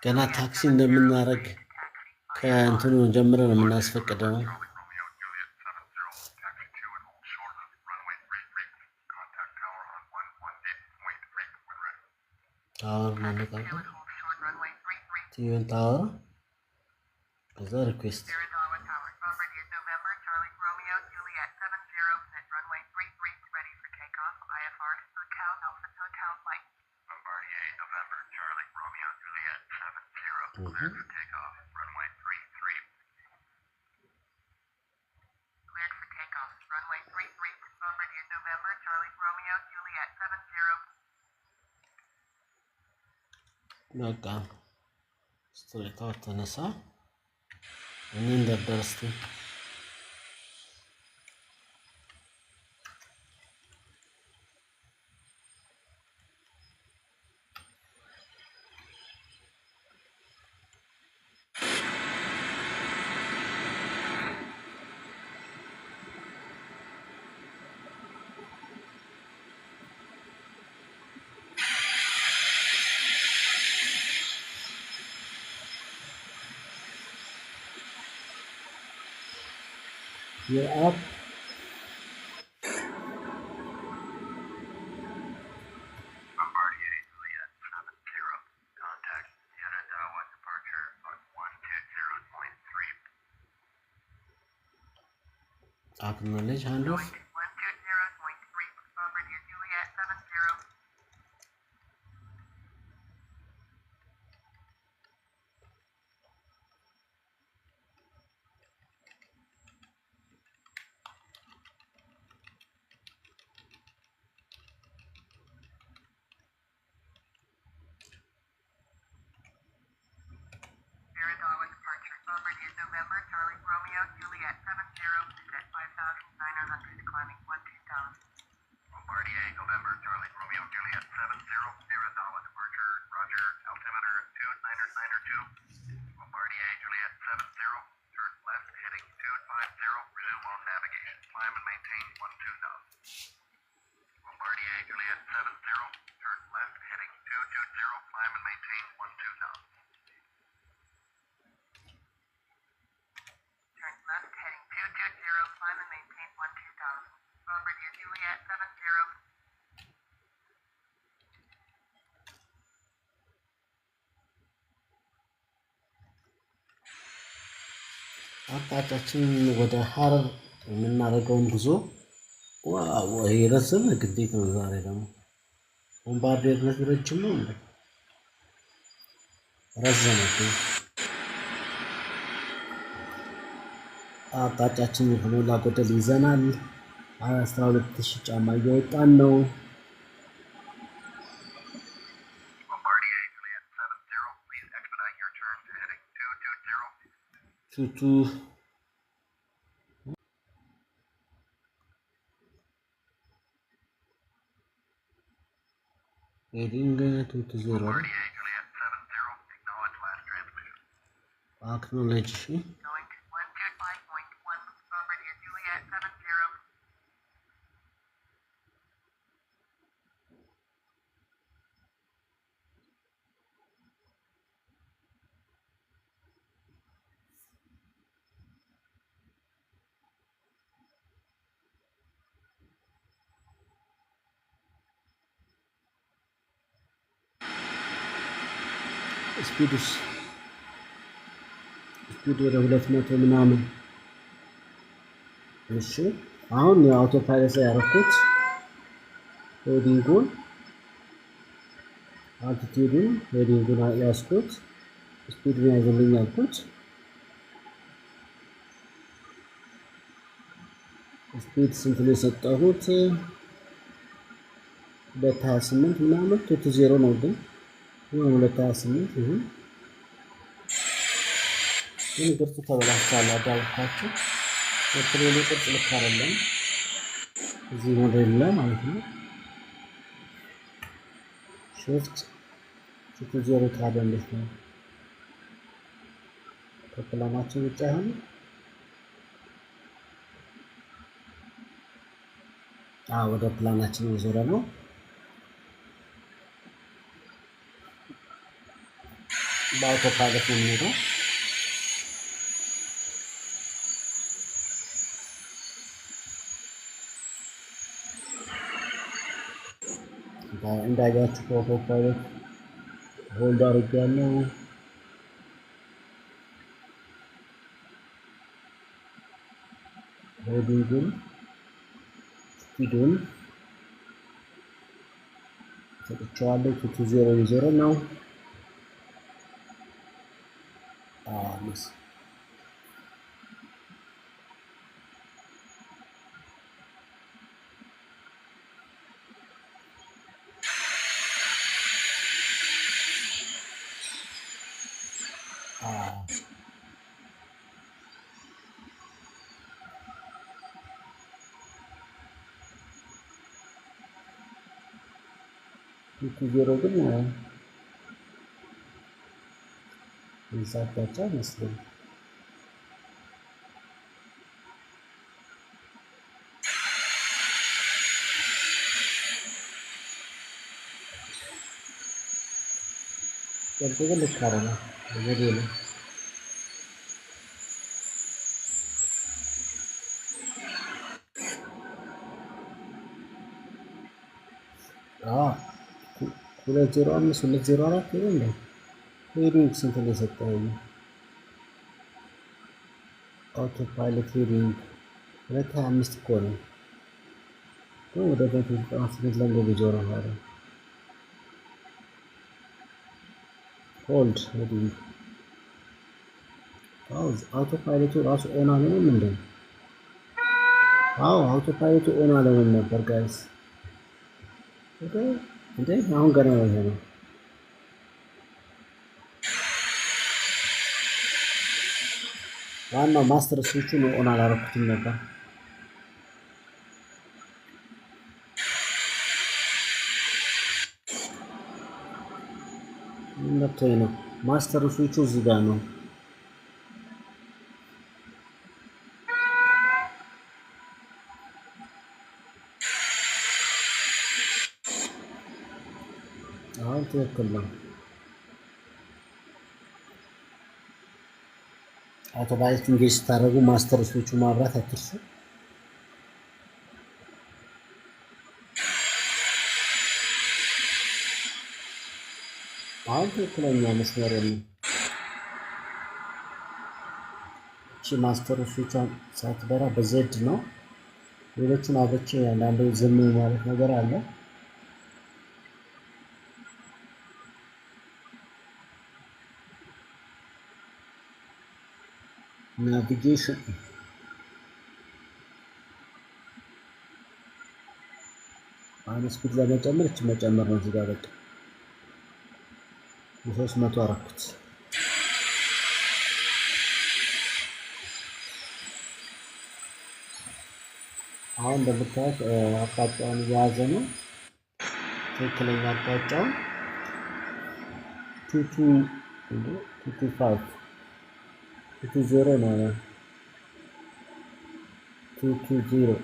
ገና ታክሲ እንደምናደርግ ከእንትኑ ጀምረን የምናስፈቅደው ታወር ማነቃቀ ቲዩን ታወር ከዛ ሪኩዌስት በቃ ስትሬታው ተነሳ እኔ እንደደረስኩ You're up. Bombardier Juliet 70. Contact Yanadawa departure on 120.3. Acknowledge handoff. 120.3. Bombardier Juliet 70. November, Charlie, Romeo, Juliet, 70, at 5,900, climbing 12,000. Bombardier, November, Charlie, Romeo, Juliet, 70, Iridawa departure, Roger, altimeter 2992. Bombardier, Juliet, 70, turn left, heading 250, resume on navigation, climb and maintain 12,000. Bombardier, Juliet, 70, turn left, heading 220, climb and maintain 12,000. Left heading 220, climb and maintain 12,000. Bombardier Juliet 70. አቅጣጫችን ወደ ሐረር የምናደርገውን ጉዞ ዋው ይረዝም ግዴታ ነው። ዛሬ ደግሞ ቦምባርዲየር ረጅም ነው እንዴ? ረዘመ። አቅጣጫችን ከሞላ ጎደል ይዘናል። 12,000 ጫማ እየወጣን ነው። ቱቱ ሄዲንግ 220 አክኖሌጅ ስፒድ ወደ 200 ምናምን። እሺ አሁን የአውቶ ፓይለት ላይ ያደረኩት ሄዲንጉን አልቲቲዩዱን ሄዲንጉን ያስኩት ስፒድ ያዘልኝ አልኩት። ስፒድ ስንት ነው የሰጠሁት? 228 ምናምን 220 ነው ግን 228 ይሁን ግን ቅርጹ ተበላሽቷል። አዳልኳችሁ የፕሌኑ ቅርጽ ልክ አይደለም እዚህ ሞዴል ላይ ማለት ነው። ሺፍት 220 ታዲያ እንዴት ነው ከፕላናችን ውጭ አይሆንም? ወደ ፕላናችን እየዞረ ነው። በአውቶ ፓይለት ነው የሚሄደው። እንዳያችሁ በአውቶ ፓይለት ሆልድ አድርጌያለሁ። ሆልዲንጉን ስፒዱን ሰጥቼዋለሁ። 2200 ነው። አምስ ዜሮ ግን እዛ አቅጣጫ አይመስልም። ቅርጹ ግን ልክ አይደለም። ዘዴ ነው። ሁለት ዜሮ አምስት 204 ይሄ እንዴ ሄዲንግ ስንት ነው የሰጠኝ? አውቶ ፓይለት ሄዲንግ 225 እኮ ነው። ወደ ቤት ስንት ለንጎ ዞሮ ነው ሆልድ ሄዲንግ አውቶ ፓይለቱ ራሱ ኦን አለንም እንዴ? አውቶ ፓይለቱ ኦን አለንም ነበር ጋይስ። እንዴ አሁን ገና ነው ይሄ ነው። ዋናው ማስተር ስዊቹን ኦን አላረኩትም ነበር። መጥቶኝ ነው። ማስተር ስዊቹ እዚህ ጋር ነው። አሁን ትክክል ነው። አውቶ ፓይለት ኢንጌጅ ስታደርጉ ማስተር ስዊቹ ማብራት አትርሱ። አሁን ትክክለኛ መስመር ነው። እቺ ማስተር ስዊቿን ሳትበራ በዜድ ነው። ሌሎቹን አብቼ አንዳንዴ ዝም ማለት ነገር አለ። ናቪጌሽን አሁን ስፒድ ለመጨመር እቺ መጨመር ነው። እዚህ ጋር በቃ 300 አረኩት። አሁን እንደምታዩት አቅጣጫውን እየያዘ ነው። ትክክለኛ አቅጣጫውን 225 220 ነው። 220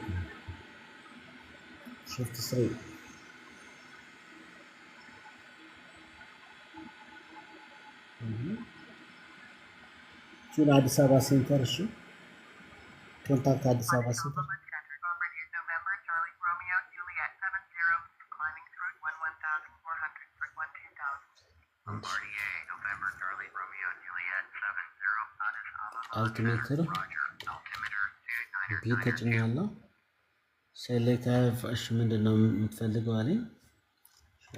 shift 3 አዲስ አበባ ሴንተር። እሺ ኮንታክት አዲስ አበባ ሴንተር አልቲሜትር ቢ ተጭኛለሁ። ሴሌክት እሺ ምንድነው የምትፈልገው አለኝ።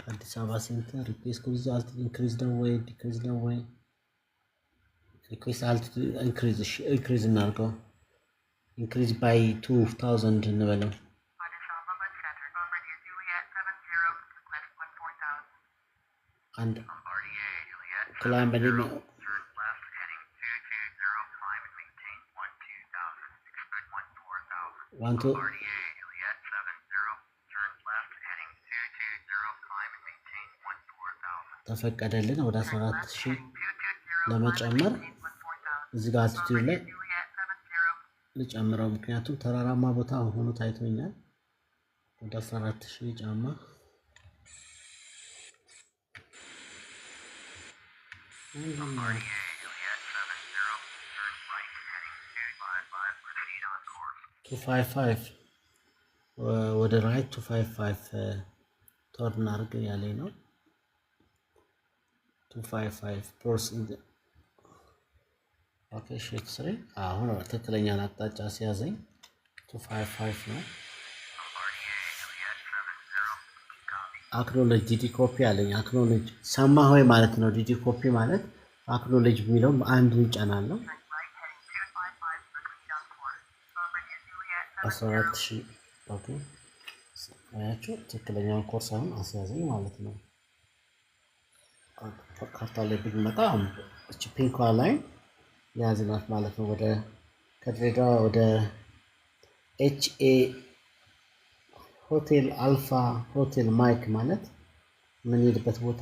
አዲስ አበባ ሴንተር ሪፕሌስ ክሩዝ አልት ኢንክሪዝ ነው ወይ ዲክሪዝ ነው ወይ ሪኩዌስት አልት ኢንክሪዝ። እሺ ኢንክሪዝ እናድርገው። ኢንክሪዝ ባይ 2000 እንበለው። አንድ ክላይም በደም ዋንቱ ተፈቀደልን። ወደ 14000 ለመጨመር እዚህ ጋር አልቲቲዩድ ላይ ልጨምረው፣ ምክንያቱም ተራራማ ቦታ ሆኖ ታይቶኛል። ወደ 14000 ጫማ Bombardier Juliet 70, turn right heading 255, proceed on course. 255 ወደ ራይት 255 ተርን አድርግ ያለኝ ነው። 255 ፖርስ ኦኬ ሼክ ስሪ አሁን ትክክለኛውን አቅጣጫ ሲያዘኝ 255 ነው። አክኖሎጅ ዲዲ ኮፒ አለኝ። አክኖሎጅ ሰማ ሆይ ማለት ነው። ዲዲ ኮፒ ማለት አክኖሎጅ የሚለው አንድ እንጫናለው። 14000 ኦኬ አያችሁ፣ ትክክለኛውን ኮርስ አሁን አስያዘኝ ማለት ነው። ካርታ ላይ ብንመጣ እቺ ፒንኳ ላይ ያዝናት ማለት ነው። ወደ ከድሬዳዋ ወደ ኤችኤ ሆቴል አልፋ ሆቴል ማይክ ማለት የምንሄድበት ቦታ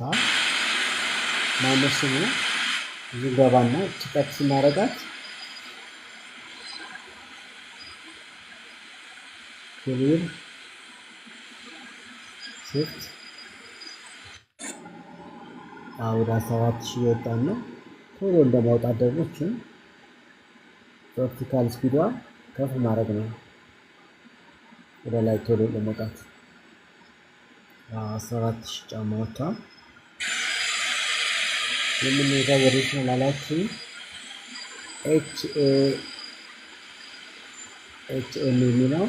ማለት ስሙ ይገባና ቲከት ስናረጋት ክሊር ሽፍት ወደ 7000 ይወጣል ነው። ቶሎ እንደማውጣት ደግሞ እቺን ቨርቲካል ስፒዷ ከፍ ማድረግ ነው። ወደ ላይ ቶሎ ለመውጣት 14000 ጫማ ወጥቷል። የምንሄደው ወዴት ነው ላላችሁ ኤችኤም የሚለው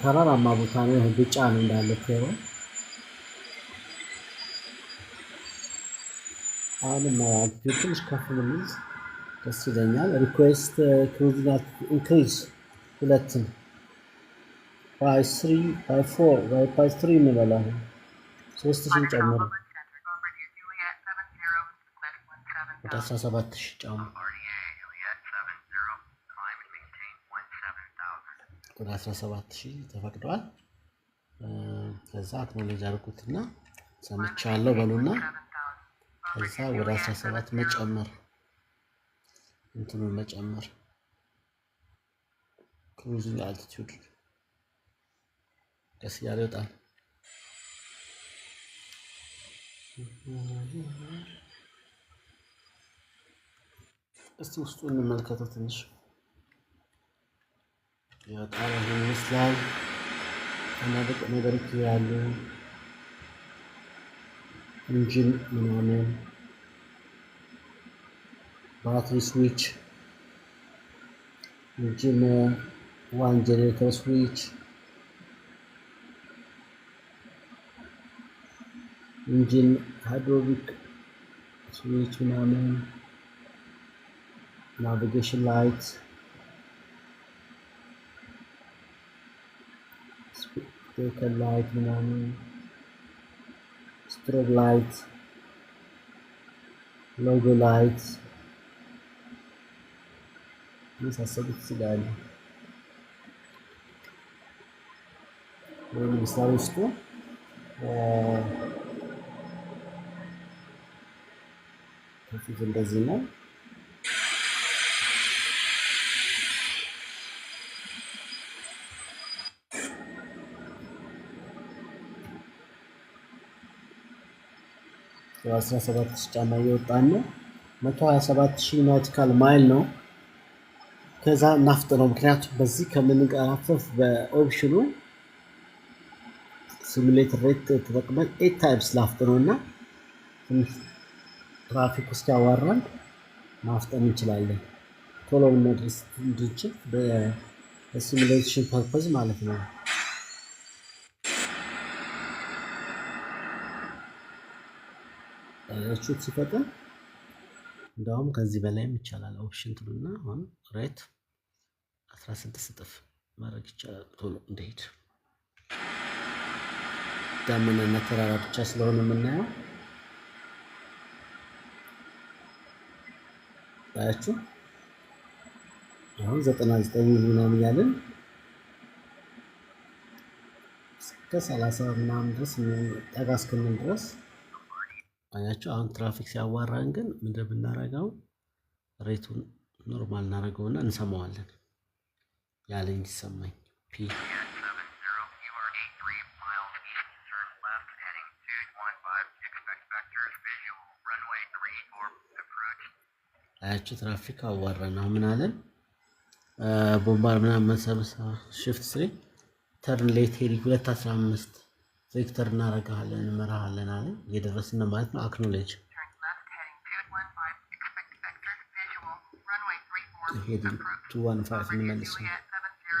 ተራራማ ቦታ ነው። ብጫ ነው እንዳለ ከሆነ አሁንም ትንሽ ከፍ ብንል ደስ ይለኛል። ሪኩዌስት ክሩዚንግ ኢንክሪዝ ሁለትን ባይ 3 ባይ 4 ባይ 3 እንበላለን። 3000 ጨምሮ ወደ 17000 ጫማ ወደ 17000 ተፈቅዷል። ከዛ አክኖሌጅ አድርጉትና ሰምቻለሁ በሉና ከዛ ወደ 17 መጨመር እንትኑን መጨመር ክሩዚንግ አልቲቲዩድ ደስ ያለ ይወጣል። እስቲ ውስጡ እንመልከተው ትንሽ ያጣራ ይመስላል። አናደቅ ነገሮች ያሉ ኢንጂን ምናምን ባትሪ ስዊች ኢንጂን ዋን ጀነሬተር ስዊች ኢንጂን ሃይድሮሊክ ስዊች ምናምን ናቪጌሽን ላይት ስፒከር ላይት ምናምን ስትሮብ ላይት ሎጎ ላይት የመሳሰሉት ይችላሉ። ወይም ምሳሌ ውስጡ ከፊት እንደዚህ ነው። የ17000 ጫማ እየወጣን ነው። 127000 ናውቲካል ማይል ነው። ከዛ ናፍጥ ነው። ምክንያቱም በዚህ ከምንቀራፈፍ በኦፕሽኑ ሲሙሌተር ሬት ተጠቅመን 8 ታይምስ ላፍጥ ነው እና ትንሽ ትራፊክ ውስጥ ያዋራን ማፍጠን እንችላለን። ቶሎ መድረስ እንድንችል በሲሙሌሽን ፐርፐዝ ማለት ነው። እቹት ሲፈጠን እንደውም ከዚህ በላይም ይቻላል። ኦፕሽን ትሉና አሁን ሬት 16 እጥፍ ማድረግ ይቻላል። ቶሎ እንደሄድ ዳመናና ተራራ ብቻ ስለሆነ የምናየው ታያችሁ። አሁን 99 ምናምን እያለን እስከ 30 ምናምን ድረስ ጠጋ እስክንል ድረስ አያችሁ አሁን ትራፊክ ሲያዋራን ግን ምንድን ብናደርገው ሬቱን ኖርማል እናደርገውና እንሰማዋለን ያለኝ እንዲሰማኝ ፒ Juliet 70, you are 83 miles east, turn left, heading 215, expect vectors, visual, runway 34, approach. አያችሁ ትራፊክ አዋራን። አሁን ምን አለን? ቦምባር ምናምን መሰብሰ ሽፍት ስሪ ተርን ሌት ሄዲንግ 215 ቬክተር እናደርግሃለን እንመራሃለን አለ። እየደረስን ነው ማለት ነው። አክኖሌጅ Turn left, heading 215, expect vectors, visual, runway 34, ሄዲንግ approach. 215 Bombardier እንመልሰው Juliet 70.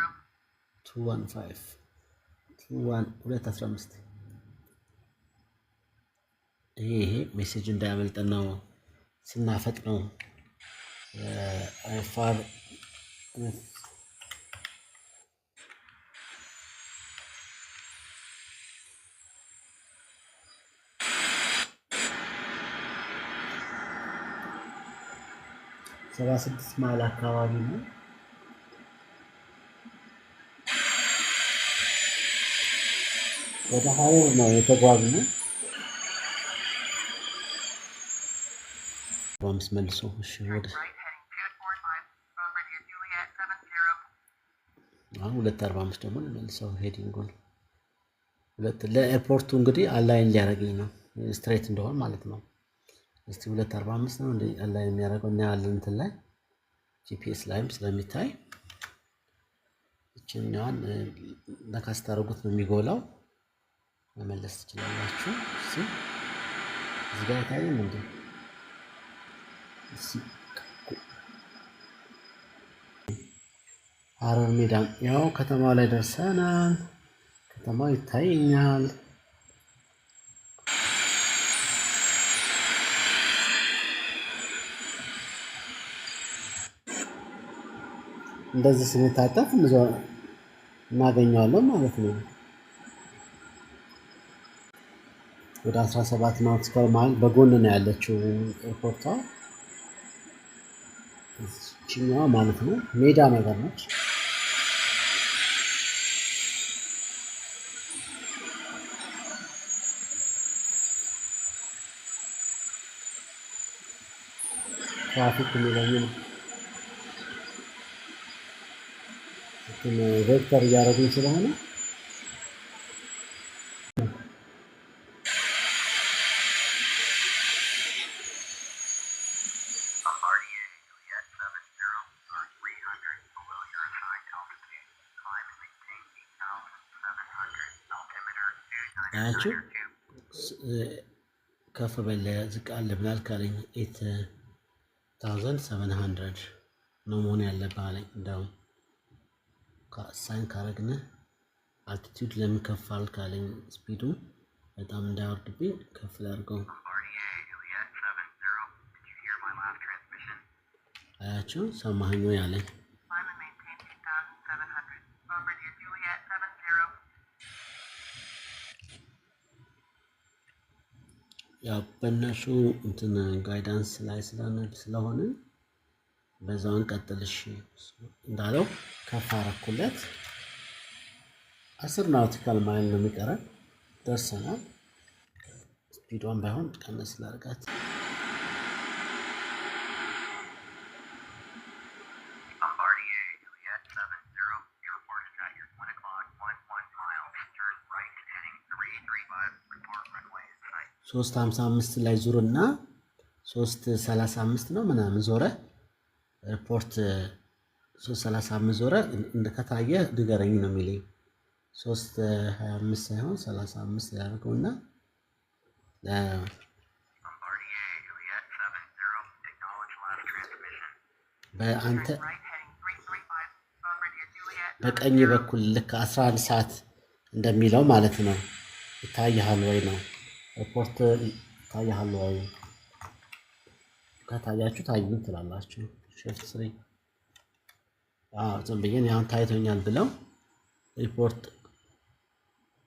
215 215 ይሄ ሜሴጅ እንዳያመልጠን ነው ስናፈጥ ነው አይፋር 76 ማይል አካባቢ ነው። ወደ ሀረር ነው የተጓዝነው። በአምስት መልሶ እሺ ወደ Right, heading 245, Bombardier Juliet 70. አሁን 245 ደግሞ መልሰው ሄዲንጉን ሁለት ለኤርፖርቱ እንግዲህ አላይን ሊያደርገኝ ነው ስትሬት እንደሆን ማለት ነው። እስቲ 245 ነው እንዴ አላይን የሚያደርገው እና ያለን እንትን ላይ ጂፒኤስ ላይም ስለሚታይ እቺኛዋን ለካስታረጉት ነው የሚጎላው መመለስ ትችላላችሁ። እሺ እዚህ ጋር ታይም እንዴ እሺ ሀረር ሜዳ ያው ከተማው ላይ ደርሰናል። ከተማው ይታየኛል። እንደዚህ ስንታጠፍ እናገኘዋለን ማለት ነው። ወደ 17 ናውቲካል ማይል በጎን ነው ያለችው ኤርፖርቷ እቺኛዋ ማለት ነው። ሜዳ ነገር ነች። ትራፊክ የሚለኝም ቬክተር እያደረጉኝ ስለሆነ Bombardier Juliet 70, are 300 below your assigned altitude. Climb and maintain 8,700. Altimeter አያችሁ 2992. ከፍ በለ ዝቅ አለ ብላል ካለኝ 8700 ነው መሆን ያለብህ አለኝ። እንደውም ሳይን ካረግነ አልቲቲዩድ ለምን ከፍ አል ካለኝ ስፒዱ በጣም እንዳያወርድብኝ ከፍ ላድርገው። Bombardier Juliet 70, did you hear my last transmission? አያችሁ ሰማኸኝ ወይ አለኝ። Climb and maintain 8,700. Bombardier Juliet 70. ያው በእነሱ እንትን ጋይዳንስ ላይ ስለሆነ በዛውን ቀጥልሽ እንዳለው ከፍ አረኩለት። 10 ናውቲካል ማይል ነው የሚቀረን ደርሰናል። ስፒዷን ባይሆን ቀነስ ላድርጋት። Bombardier Juliet 70, your report is at your 1 o'clock, 11 miles. Turn right, heading 335. Report runway in sight. 355 ላይ ዙርና 335 ነው ምናምን ዞረ ሪፖርት 335 ዞረ እንደከታየ ንገረኝ ነው የሚለኝ። 325 ሳይሆን 35 ያደርገውና Bombardier Juliet 70, acknowledge last transmission. በአንተ Turn right, heading 335. Bombardier Juliet. በቀኝ በኩል ልክ 11 ሰዓት እንደሚለው ማለት ነው። ይታያል ወይ ነው ሪፖርት ይታያል ወይ? ከታያችሁ ታዩኝ ትላላችሁ። ሽፍት ስሪ ዝም ብዬ አሁን ታይቶኛል ብለው ሪፖርት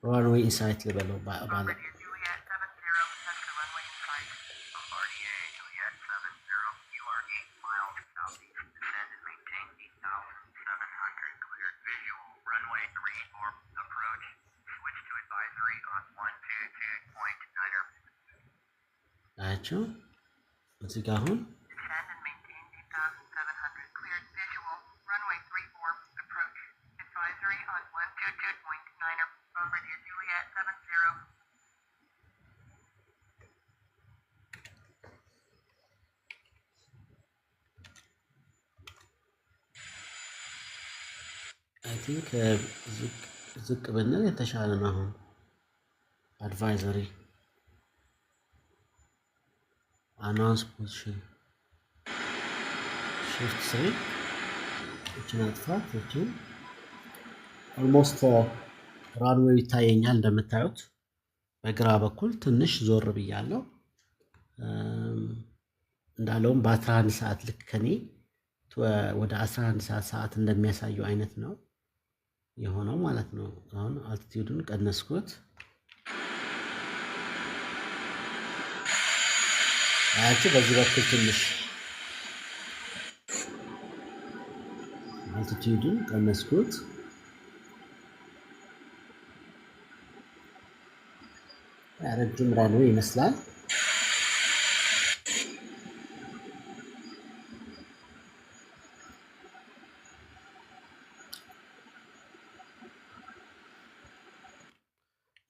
ራንዌይ ኢንሳይት ልበለው ባለ Bombardier Juliet 70, touch the runway in sight. Bombardier Juliet 70, you are 8 miles southeast. Descend and maintain 8,700. Cleared visual. Runway 34, approach. Switch to advisory on 122.9er. አያቸው እዚህ ጋር አሁን Descend and maintain 2,700. Cleared visual. Runway 34. Approach. Advisory on 122.9. Bombardier Juliet 70. አይ ቲንክ ዝቅ ብንል የተሻለ ነው። አሁን አድቫይዘሪ አናውንስ ፖዚሽን shift 3 እችን አጥፋት። እችን ኦልሞስት ራንዌይ ይታየኛል። እንደምታዩት በግራ በኩል ትንሽ ዞር ብያለሁ። እንዳለውም በ11 ሰዓት ልክ ከኔ ወደ 11 ሰዓት እንደሚያሳየው አይነት ነው የሆነው ማለት ነው። አሁን አልቲቲዩዱን ቀነስኩት። አያችሁ በዚህ በኩል ትንሽ አልቲቲዩዱን ቀነስኩት። ረጅም ራንዌይ ይመስላል።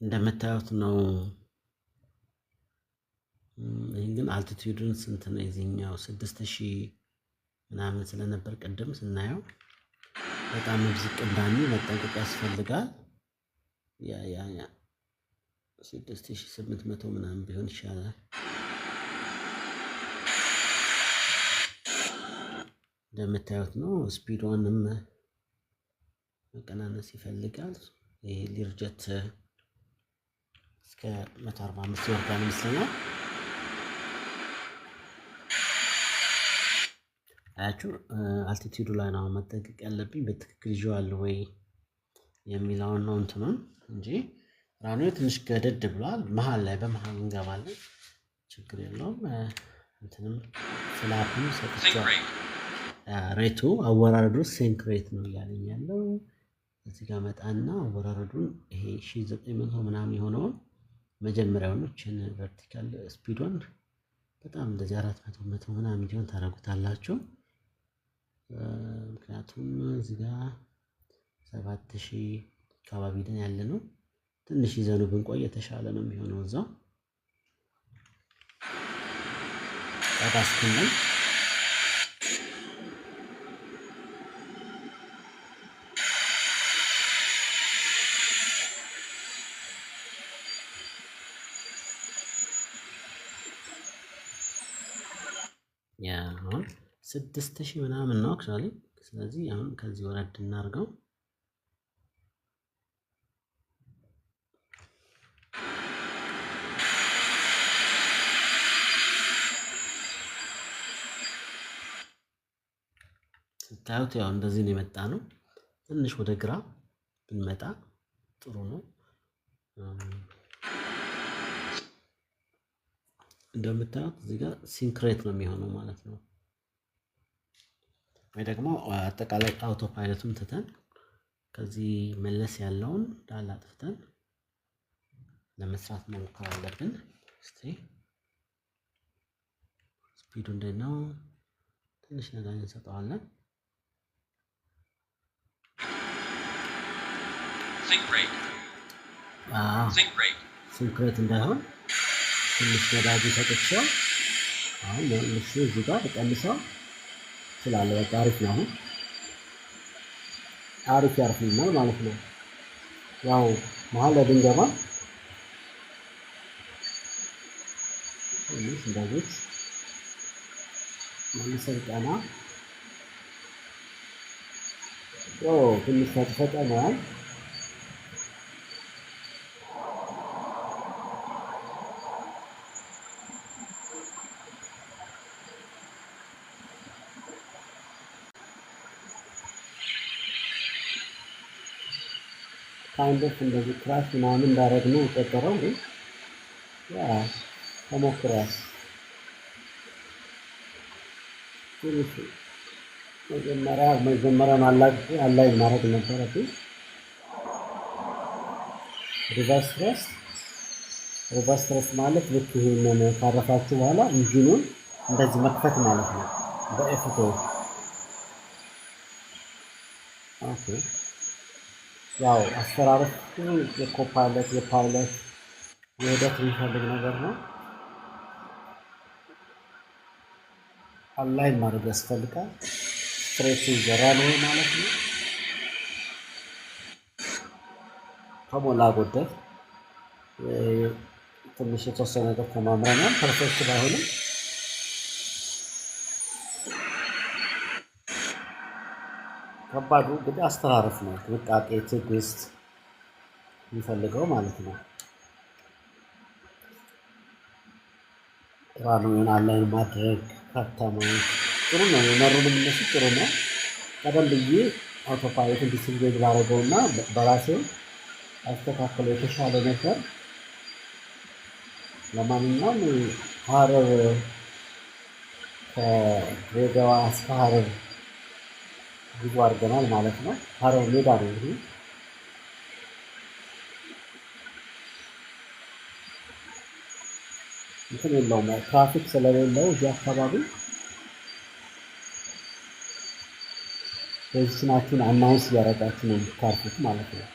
እንደምታዩት ነው። ይህን ግን አልቲቲዩዱን ስንት ነው? የዚህኛው 6000 ምናምን ስለነበር ቅድም ስናየው በጣም ዝቅ እንዳንል መጠንቀቅ ያስፈልጋል። ያ 6800 ምናምን ቢሆን ይሻላል። እንደምታዩት ነው። ስፒዷንም መቀናነስ ይፈልጋል። ይሄ ሊርጀት እስከ 145 ይወርዳል ይመስለኛል። አያችሁ አልቲቲዩዱ ላይ ነው መጠንቀቅ ያለብኝ። በትክክል ይዤዋለሁ ወይ የሚለውን ነው እንትኑን እንጂ ራንዌይ ትንሽ ገደድ ብሏል። መሀል ላይ በመሀል እንገባለን፣ ችግር የለውም። እንትንም ፍላፕም ሰጥቼዋለሁ። ሬቱ አወራረዱ ሲንክ ሬት ነው እያለኝ ያለው። እዚህ ጋር መጣና አወራረዱን ይሄ 1900 ምናምን የሆነውን መጀመሪያውን እችን ቨርቲካል ስፒዱን በጣም እንደዚህ 400 ምናምን እንዲሆን ታደርጉታላችሁ። ምክንያቱም እዚህ ጋር 7000 አካባቢ ደን ያለ ነው። ትንሽ ይዘኑ ብንቆይ የተሻለ ነው የሚሆነው። እዛው ታስከኝ ያ አሁን 6000 ምናምን ነው አክቹአሊ። ስለዚህ አሁን ከዚህ ወረድ እናርገው። ስታዩት ያው እንደዚህ ነው የመጣ ነው። ትንሽ ወደ ግራ ብንመጣ ጥሩ ነው። እንደምታዩት እዚህ ጋር ሲንክሬት ነው የሚሆነው ማለት ነው። ወይ ደግሞ አጠቃላይ አውቶ ፓይለቱን ትተን ከዚህ መለስ ያለውን ዳላ አጥፍተን ለመስራት መሞከር አለብን። እስቲ ስፒዱ እንዴት ነው? ትንሽ ነገር እንሰጠዋለን። ሲንክሬት እንዳይሆን ትንሽ ነዳጅ ሰጥቼው አሁን እሱ እዚህ ጋር ተቀንሰው ስላለ በቃ አሪፍ ነው። አሁን አሪፍ ያርፍልናል ማለት ነው። ያው መሀል ላይ ብንገባ ትንሽ እንደዚህ መልሰን ቀና ትንሽ ፈጠነዋል። ካይንዶፍ እንደዚህ ክራሽ ምናምን እንዳደረግነው የቆጠረው ግን ያ ተሞክሯል። ትንሽ መጀመሪያ አላይ ማድረግ ነበረብኝ። ሪቨርስ ትረስት ሪቨርስ ትረስት ማለት ልክ ይሄንን ካረፋችሁ በኋላ ኢንጂኑን እንደዚህ መክፈት ማለት ነው በኤፍቶ። ኦኬ ያው አስተራረፍ የኮፓይለት የፓይለት የሂደት የሚፈልግ ነገር ነው። አላይን ማድረግ ያስፈልጋል። ስትሬት ይዘራል ወይ ማለት ነው። ከሞላ ጎደል ትንሽ የተወሰነ ነገር ተማምረናል። ፐርፌክት ባይሆንም ከባዱ እንግዲህ አስተራረፍ ነው። ጥንቃቄ፣ ትዕግስት የሚፈልገው ማለት ነው። ራኑን አላይን ማድረግ ከተማ ጥሩ ነው። የመሩንም እነሱ ጥሩ ነው። ቀደም ብዬ አውቶፓይለትን ዲስንጌጅ ባረገውና በራሴ አስተካከለው የተሻለ ነበር። ለማንኛውም ሀረር ከድሬዳዋ እስከ ሀረር ጉዞ አድርገናል ማለት ነው። ሀረር ሜዳ ነው እንግዲህ እንትን የለውም ትራፊክ ስለሌለው እዚህ አካባቢ ፖዚሽናችሁን አናውንስ እያደረጋችሁ ነው የምታርፉት ማለት ነው።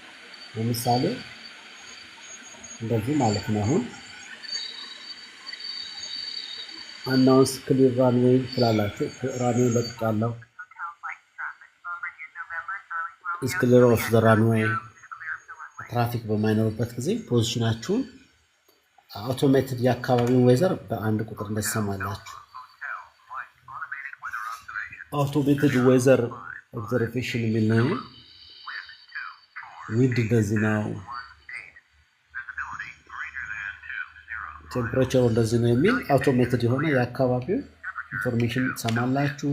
ለምሳሌ እንደዚህ ማለት ነው። አሁን አናውንስ ክሊር ራንዌይ ትላላችሁ። ራንዌይ ለቅቃለሁ። ኢዝ ክሊር ኦፍ ዘ ራንዌይ። ትራፊክ በማይኖርበት ጊዜ ፖዚሽናችሁን አውቶሜትድ የአካባቢውን ዌዘር በአንድ ቁጥር እንደሰማላችሁ። አውቶሜትድ ዌዘር ኦብዘርቬሽን የሚል ነው። ዊንድ እንደዚህ ነው፣ ቴምፕሬቸሩ እንደዚህ ነው የሚል አውቶሜትድ የሆነ የአካባቢው ኢንፎርሜሽን ትሰማላችሁ።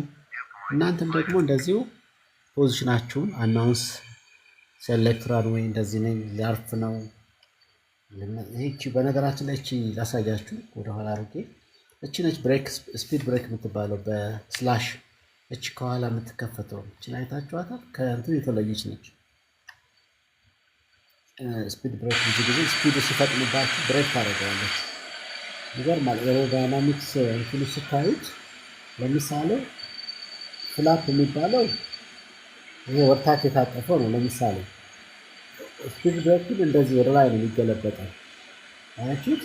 እናንተም ደግሞ እንደዚሁ ፖዚሽናችሁን አናውንስ ሴሌክት ራንዌይ እንደዚህ ነኝ፣ ሊያርፍ ነው። ይህቺ በነገራችን ላይ እቺ ላሳያችሁ ወደኋላ አድርጌ። እቺ ነች ብሬክ ስፒድ ብሬክ የምትባለው በስላሽ እቺ ከኋላ የምትከፈተው እቺን አይታችኋታል። ከእንትን የተለየች ነች። ስፒድ ብሬክ ብዙ ጊዜ ስፒድ ሲፈጥንባችሁ ብሬክ ታደርገዋለች። ይገርማል። ኤሮዳይናሚክስ እንትኑ ስታዩት ለምሳሌ ፍላፕ የሚባለው ይሄ ወርታች የታጠፈው ነው። ለምሳሌ ስፒድ ብሬክ ግን እንደዚህ ወደ ላይ ነው የሚገለበጠው። አያችሁት?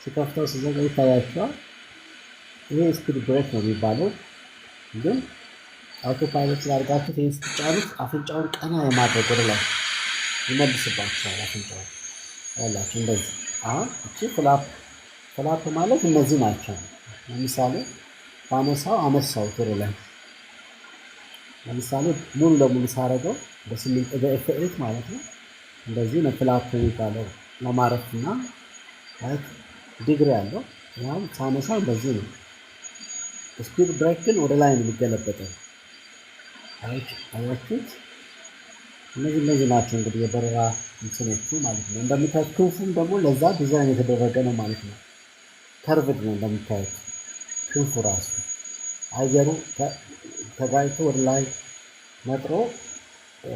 ሲከፍተው ሲዘጋ ይታያችኋል። ይሄ ስፒድ ብሬክ ነው የሚባለው። ግን አውቶፓይለት ስላርጋችሁት ይህን ስትጫኑት አፍንጫውን ቀና የማድረግ ወደ ላይ ይመልስባችኋል። አፍንጫውን ያላችሁ እንደዚህ። አሁን እቺ ፍላፕ ማለት እነዚህ ናቸው። ለምሳሌ ባነሳው አነሳሁት ወደ ላይ። ለምሳሌ ሙሉ ለሙሉ ሳረገው በኤፍ8 ማለት ነው። እንደዚህ ነው ፍላፕ የሚባለው ለማረፍ እና ዲግሪ ያለው። ያው ሳነሳው እንደዚህ ነው። ስፒድ ብሬክ ግን ወደ ላይ ነው የሚገለበጠው። አያችሁት? እነዚህ ናቸው እንግዲህ የበረራ እንትኖቹ ማለት ነው። እንደምታዩት ክንፉም ደግሞ ለዛ ዲዛይን የተደረገ ነው ማለት ነው። ከርቭድ ነው እንደምታዩት ክንፉ ራሱ አየሩ ተጋጭቶ ወደ ላይ መጥሮ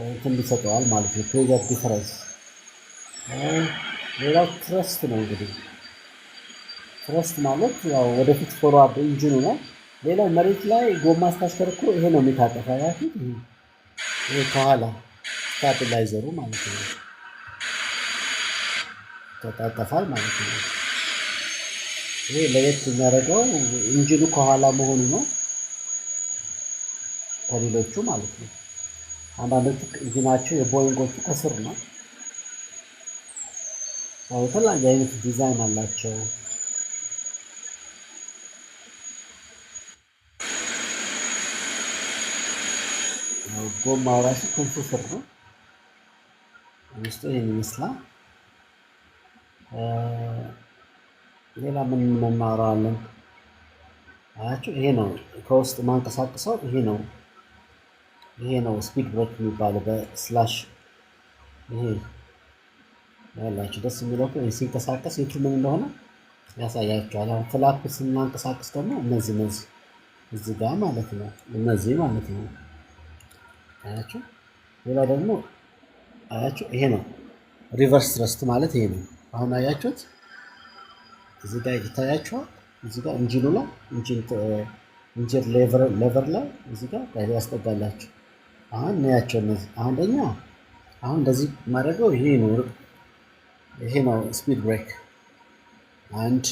እንትን ይሰጠዋል ማለት ነው። ፕሬዠር ዲፈረንስ። ሌላው ትረስት ነው እንግዲህ። ትረስት ማለት ያው ወደፊት ፎርዋርድ ኢንጂኑ ነው። ሌላው መሬት ላይ ጎማ ስታሽከረክሩ ይሄ ነው የሚታጠፋ። ያፊት ይሄ ከኋላ ስታቢላይዘሩ ማለት ነው ተጣጠፋል ማለት ነው። ይሄ ለየት የሚያደርገው ኢንጂኑ ከኋላ መሆኑ ነው ከሌሎቹ ማለት ነው። አንዳንዶቹ ኢንጂናቸው የቦይንጎቹ ከስር ነው። የተለያየ አይነት ዲዛይን አላቸው። ጎማው ራሱ ክንፉ ስር ነው። ውስጡ ይህን ይመስላል። ሌላ ምን መማራለን? አያችሁ፣ ይሄ ነው ከውስጥ ማንቀሳቀሰው። ይሄ ነው ስፒድ ብሬክ የሚባለው በስላሽ። ይሄ ያላችሁ ደስ የሚለው ሲንቀሳቀስ የቱ ምን እንደሆነ ያሳያችኋል። አሁን ፍላፕ ስናንቀሳቀስ ደግሞ እነዚህ እዚህ ጋር ማለት ነው። እነዚህ ማለት ነው። አያችሁ። ሌላ ደግሞ አያችሁ፣ ይሄ ነው ሪቨርስ ትረስት ማለት ይሄ ነው። አሁን አያችሁት? እዚህ ጋር ይታያችኋል። እዚህ ጋር ኢንጂኑ ላይ ኢንጂን ሌቨር ላይ እዚህ ጋር ያስጠጋላችሁ። አሁን እናያቸው እነዚህ አንደኛ አሁን እንደዚህ ማድረገው ይሄ ነው ስፒድ ብሬክ አንድ።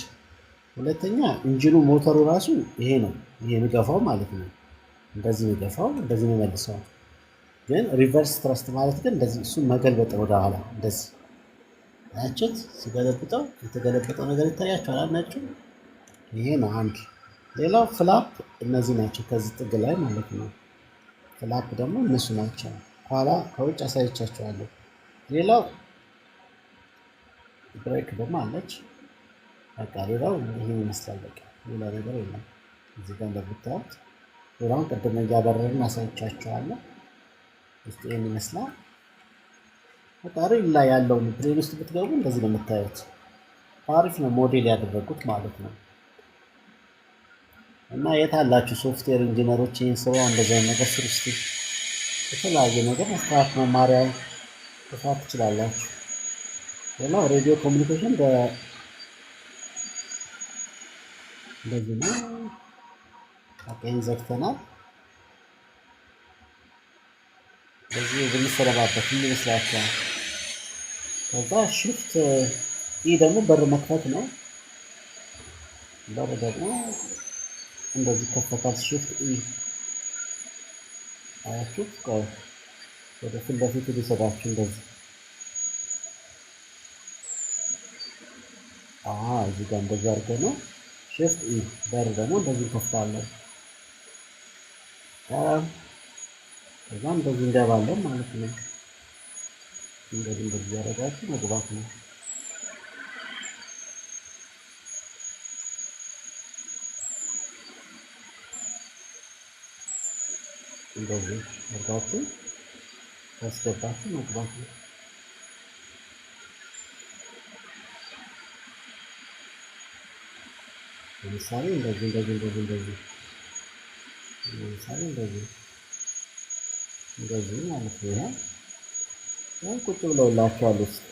ሁለተኛ ኢንጂኑ ሞተሩ ራሱ ይሄ ነው የሚገፋው ማለት ነው። እንደዚህ የሚገፋው እንደዚህ የሚመልሰው። ግን ሪቨርስ ትረስት ማለት ግን እንደዚህ እሱን መገልበጥ ወደ ኋላ እንደዚህ አያችሁት? ሲገለብጠው የተገለበጠው ነገር ይታያችኋል። ነጩ ይሄ ነው አንድ። ሌላው ፍላፕ እነዚህ ናቸው ከዚህ ጥግ ላይ ማለት ነው። ፍላፕ ደግሞ እነሱ ናቸው። ኋላ ከውጭ አሳይቻችኋለሁ። ሌላው ብሬክ ደግሞ አለች። በቃ ሌላው ይሄን ይመስላል። በቃ ሌላ ነገር የለም። እዚህ ጋር እንደምታዩት ሌላውን ቅድም እያበረርን አሳይቻችኋለሁ። ውስጥ ይሄን ይመስላል። በቃ ሪል ላይ ያለውን ብሬን ውስጥ ብትገቡ እንደዚህ ነው የምታዩት። አሪፍ ነው ሞዴል ያደረጉት ማለት ነው። እና የት አላችሁ ሶፍትዌር ኢንጂነሮች ይህን ስራ እንደዚህ አይነት ነገር ስሩ እስኪ። የተለያየ ነገር መስራት መማሪያ መስራት ትችላላችሁ። ሌላው ሬዲዮ ኮሚኒኬሽን እንደዚህ ነው። ይህን ዘግተናል። በዚህ ብንሰለባበት ምን ይመስላችኋል? ከዛ ሽፍት ይህ ደግሞ በር መክፈት ነው። በር ደግሞ እንደዚህ ከፈታል። ሽፍት አያችሁት? ወደ ፊት ለፊት ሊሰዳችሁ እንደዚህ እዚህ ጋር እንደዚህ አድርገን ነው ሽፍት በር ደግሞ እንደዚህ እንከፍታለን። ከዛ እንደዚህ እንገባለን ማለት ነው። እንደዚህ ያደረጋችሁ መግባት ነው። እንደዚህ አድርጋችሁ ያስገባችሁ መግባት ነው። ለምሳሌ እንደዚህ ለምሳሌ እንደዚህ ማለት ነው። ያው ቁጭ ብለውላችኋል ውስጥ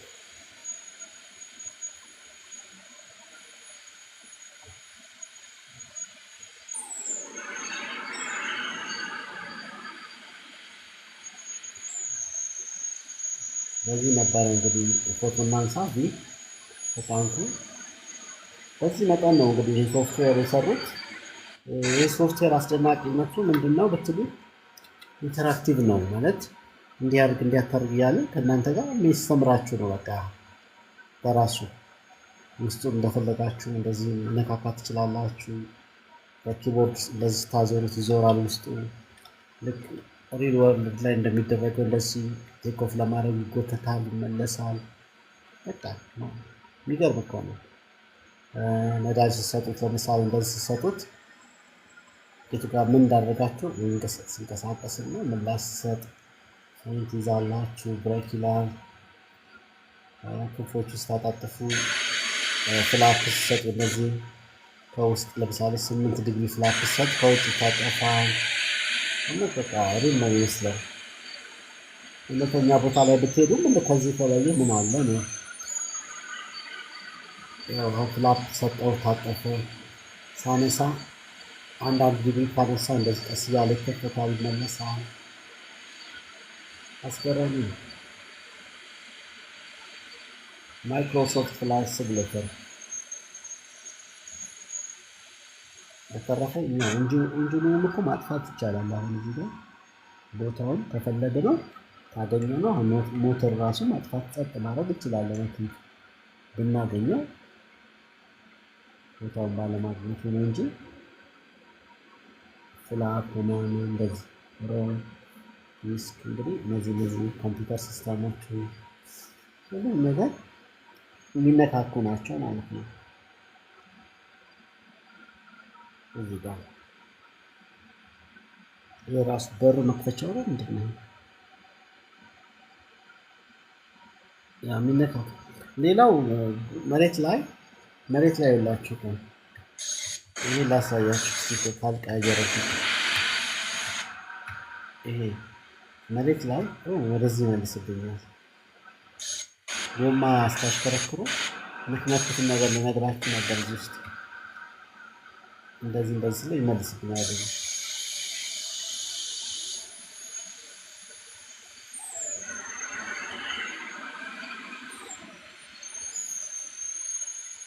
በዚህ ነበረ እንግዲህ ፎቶ እናንሳ። በታንኩ በዚህ መጠን ነው እንግዲህ ይህ ሶፍትዌር የሰሩት። ይህ ሶፍትዌር አስደናቂነቱ ምንድነው ብትሉ ኢንተራክቲቭ ነው ማለት እንዲያርግ እንዲያታርግ እያለ ከእናንተ ጋር የሚያስተምራችሁ ነው። በቃ በራሱ ውስጡ እንደፈለጋችሁ እንደዚህ መነካካት ትችላላችሁ። በኪቦርድ እንደዚህ ታዞሩት ይዞራል ውስጡ ልክ ሪል ወርልድ ላይ እንደሚደረገው እንደዚህ ቴክ ኦፍ ለማድረግ ይጎተታል፣ ይመለሳል። በቃ የሚገርም እኮ ነው። ነዳጅ ሲሰጡት ለምሳሌ እንደዚህ ሲሰጡት የቱ ጋር ምን እንዳደረጋችሁ ሲንቀሳቀስና ምላሽ ሲሰጥ ፖይንት ይዛላችሁ። ብሬክ ይላል። ክንፎች ውስጥ ታጣጥፉ ፍላፕ ሲሰጥ እነዚህ ከውስጥ ለምሳሌ 8 ዲግሪ ፍላፕ ሲሰጥ ከውጭ ይታጠፋል። በቃ ሪል ነው ይመስላል። ሁለተኛ ቦታ ላይ ብትሄዱ ከዚህ የተለየ ምን አለ ነው። ያው ፍላፕ ሰጠው ታጠፈ። ሳነሳ አንዳንድ ዲግሪ ካነሳ እንደዚህ ቀስ እያለ ይከፈታል፣ ይመለሳል። አስገራሚ ነው። ማይክሮሶፍት ፍላይት ሲሙሌተር። በተረፈ ኢንጂኑን እኮ ማጥፋት ይቻላል። አሁን እዚህ ጋር ቦታውን ከፈለገ ነው ካገኘ ነው። አሁን ሞተር ራሱ ማጥፋት ጸጥ ማድረግ እንችላለን። ብናገኘው ቦታውን ባለማግኘት ነው እንጂ ፍላፕ ምናምን እንደዚህ ሮም ዲስክ እንግዲህ እነዚህ ኮምፒውተር ሲስተሞች ሁሉም ነገር የሚነካኩ ናቸው ማለት ነው። እዚህ ጋር የራሱ በር መክፈቻው ነው ምንድን ነው ያ የሚነካኩ። ሌላው መሬት ላይ ያላችሁ ነው። ይሄ ላሳያችሁ እስኪ ካልቀያየረብኝ። ይሄ መሬት ላይ ወደዚህ መልስብኛል። ጎማ አስታሽከረክሩ ምክንያቱም ነገር ልነግራችሁ ነበር እዚህ ውስጥ እንደዚህ ስለ ይመልስብኛል።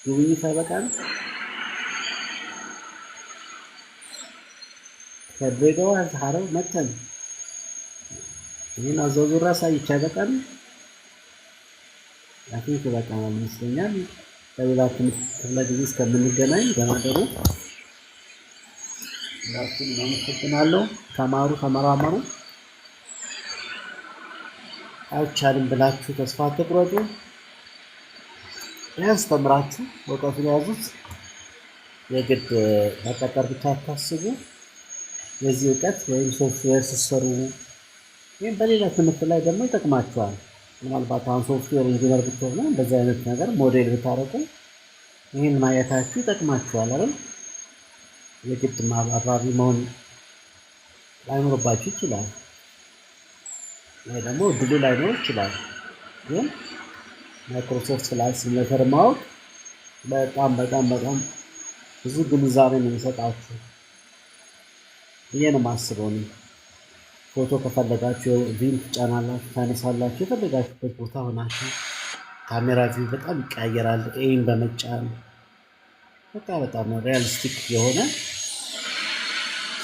ጉብኝት አይበቃም። ከድሬዳዋ ሀረር መተን ይህን አዘውዙራ ሳይቻ አይበቃም። አትሌት በጣም ይመስለኛል። በሌላ ክፍለ ጊዜ እስከምንገናኝ ገናደሩ ላችን አመሰግናለሁ። ተማሩ፣ ተመራመሩ። አይቻልም ብላችሁ ተስፋ አትቁረጡ። ቢያንስ ተምራችሁ እውቀቱን ያዙት። የግድ መቀጠር ብቻ አታስቡ። የዚህ እውቀት ወይም ሶፍትዌር ስትሰሩ ወይም በሌላ ትምህርት ላይ ደግሞ ይጠቅማችኋል። ምናልባት አሁን ሶፍትዌር ኢንጂነር ብትሆኑ እንደዚህ አይነት ነገር ሞዴል ብታረቁ ይህን ማየታችሁ ይጠቅማችኋል አይደል? የግድ አብራሪ መሆን ላይኖርባችሁ ይችላል። ይሄ ደግሞ እድሉ ላይኖር ይችላል። ግን ማይክሮሶፍት ፍላይት ሲሙሌተር ማወቅ በጣም ብዙ ግንዛቤ ነው የሚሰጣችሁ ብዬ ነው የማስበው። ፎቶ ከፈለጋችሁ ቪው ትጫናላችሁ፣ ታነሳላችሁ። የፈለጋችሁበት ቦታ ሆናችሁ ካሜራ ቪው በጣም ይቀያየራል። ኤይም በመጫን በጣም ሪያሊስቲክ የሆነ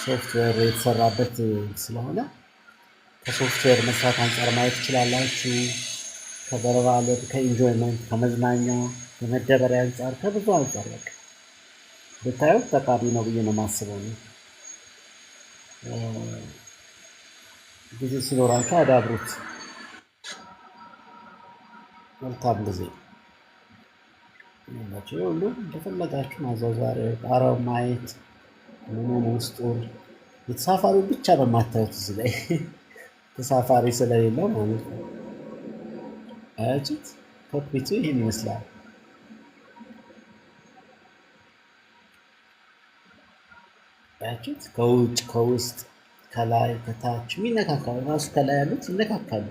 ሶፍትዌር የተሰራበት ስለሆነ ከሶፍትዌር መስራት አንጻር ማየት ትችላላችሁ። ከበረራ ዕለት፣ ከኢንጆይመንት፣ ከመዝናኛ፣ ከመደበሪያ አንጻር፣ ከብዙ አንጻር በቃ ብታዩት ጠቃሚ ነው ብዬ ነው የማስበው። ጊዜ ሲኖራችሁ አዳብሩት። መልካም ጊዜ ናቸው። ሁሉ እንደፈለጋችሁ ማዛዛሪ ጣራው ማየት ምኑን ውስጡን የተሳፋሪ ብቻ በማታዩት እዚህ ላይ ተሳፋሪ ስለሌለው ማለት ነው። አያችሁት? ኮክፒቱ ይህን ይመስላል። አያችሁት? ከውጭ ከውስጥ ከላይ ከታች የሚነካካሉ ራሱ ከላይ ያሉት ይነካካሉ።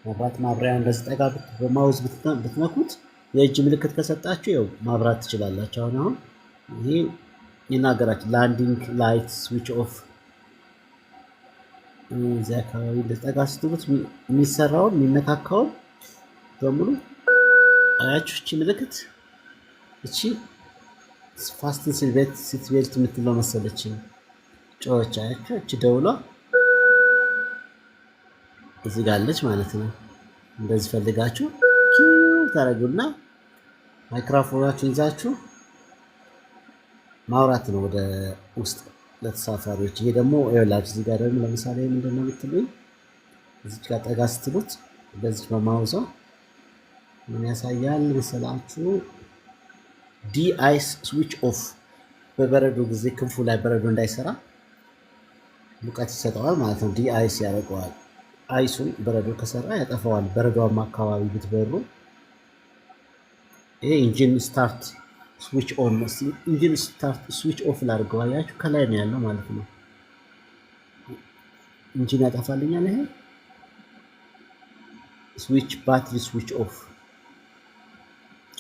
መብራት ማብሪያ እንደዚህ ጠጋ በማውዝ ብትነኩት የእጅ ምልክት ከሰጣችሁ ይኸው ማብራት ትችላላችሁ። አሁን ይሄ ይናገራችሁ ላንዲንግ ላይት ስዊች ኦፍ። እዚህ አካባቢ ጠጋ ስትሉት የሚሰራውን የሚነካካውን በሙሉ አያችሁ። እቺ ምልክት እቺ ፋስትን ሲት ቤልት የምትለው መሰለች ጮች። አያችሁ እቺ ደውሏ እዚህ ጋር አለች ማለት ነው። እንደዚህ ፈልጋችሁ ታረጉና ማይክሮፎናችሁን ይዛችሁ ማውራት ነው ወደ ውስጥ ለተሳፋሪዎች። ይሄ ደግሞ ይኸውላችሁ እዚህ ጋር ደግሞ ለምሳሌ ምንድን ነው የምትሉኝ እዚህ ጋር ጠጋ ስትሉት በዚህ በማውዟ ምን ያሳያል መሰላችሁ? ዲ አይስ ስዊች ኦፍ። በበረዶ ጊዜ ክንፉ ላይ በረዶ እንዳይሰራ ሙቀት ይሰጠዋል ማለት ነው። ዲ አይስ ያደርገዋል። አይሱን በረዶ ከሰራ ያጠፋዋል። በረዶማ አካባቢ ብትበሩ ይሄ ኢንጂን ስታርት ስዊች ኦን ነው። ኢንጂን ስታርት ስዊች ኦፍ ላድርገው። አያችሁ ከላይ ነው ያለው ማለት ነው። ኢንጂን ያጠፋልኛል። ይሄ ስዊች ባትሪ ስዊች ኦፍ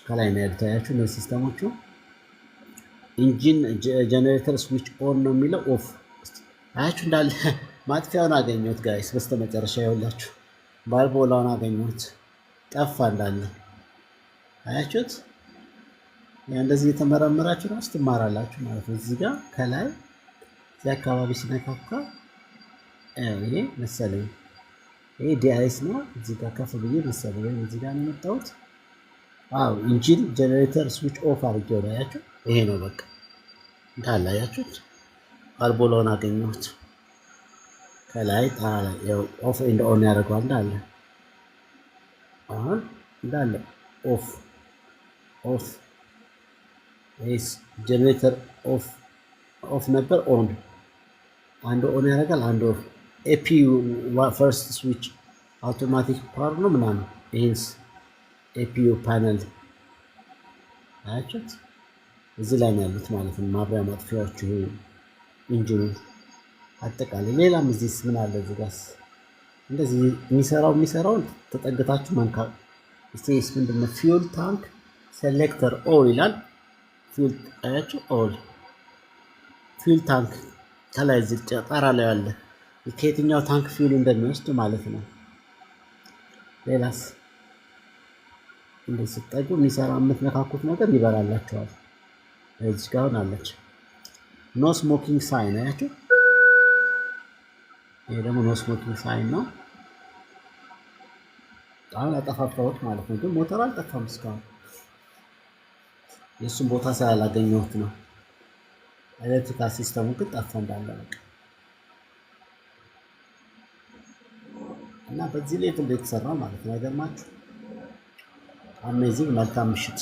ከላይ ነው ያሉት። አያችሁ እነዚህ ሲስተሞቹ። ኢንጂን ጀነሬተር ስዊች ኦን ነው የሚለው ኦፍ። አያችሁ እንዳለ ማጥፊያውን አገኘሁት ጋይስ። በስተመጨረሻ ይኸውላችሁ ባልቦላውን አገኘሁት፣ ጠፋ እንዳለ። አያችሁት? እንደዚህ የተመረመራችሁ ነው ትማራላችሁ ማለት ነው። እዚህ ጋር ከላይ እዚህ አካባቢ ሲነካካ ይሄ መሰለኝ ይሄ ዲአይስ ነው። እዚህ ጋር ከፍ ብዬ መሰለኝ ወይም እዚህ ጋር ነው የመጣሁት። አዎ ኢንጂን ጀነሬተር ስዊች ኦፍ አድርጌው ነው። አያችሁ ይሄ ነው በቃ እንዳለ። አያችሁት? ባልቦላውን አገኘሁት ከላይ ኦፍ ኤንድ ኦን ያደርገዋል እንዳለ። አሁን እንዳለ ኦፍ ኦፍ ኤስ ጀነሬተር ኦፍ ነበር ኦን። አንዱ ኦን ያደርጋል፣ አንዱ ኦፍ። ኤፒዩ ፈርስት ስዊች አውቶማቲክ ፓወር ነው ምናምን። ይሄስ ኤፒዩ ፓነል አያችሁት? እዚህ ላይ ነው ያሉት ማለት ነው ማብሪያ ማጥፊያዎቹ ኢንጂኑ አጠቃላይ። ሌላም እዚህስ ምን አለ? እዚህ ጋርስ እንደዚህ የሚሰራውን ተጠግታችሁ መንካት። ስቴስ ምንድነው? ፊውል ታንክ ሴሌክተር ኦል ይላል። ፊውል አያችሁ፣ ኦል ፊውል ታንክ ከላይ ዝቅ ጣራ ላይ አለ። ከየትኛው ታንክ ፊውል እንደሚወስድ ማለት ነው። ሌላስ እንደዚህ ስጠጉ የሚሰራ የምትነካኩት ነገር ይበራላችኋል። እዚህ ጋር አለች ኖ ስሞኪንግ ሳይን አያችሁ። ይሄ ደግሞ ኖ ስሞኪንግ ሳይን ነው። አሁን አጠፋፋሁት ማለት ነው፣ ግን ሞተር አልጠፋም እስካሁን። የእሱን ቦታ ስላላገኘሁት ነው። ኤሌክትሪካል ሲስተሙ ግን ጠፋ እንዳለ በቃ። እና በዚህ ሌቭል የተሰራ ማለት ነው። አይገርማችሁ? አሜዚንግ። መልካም ምሽት።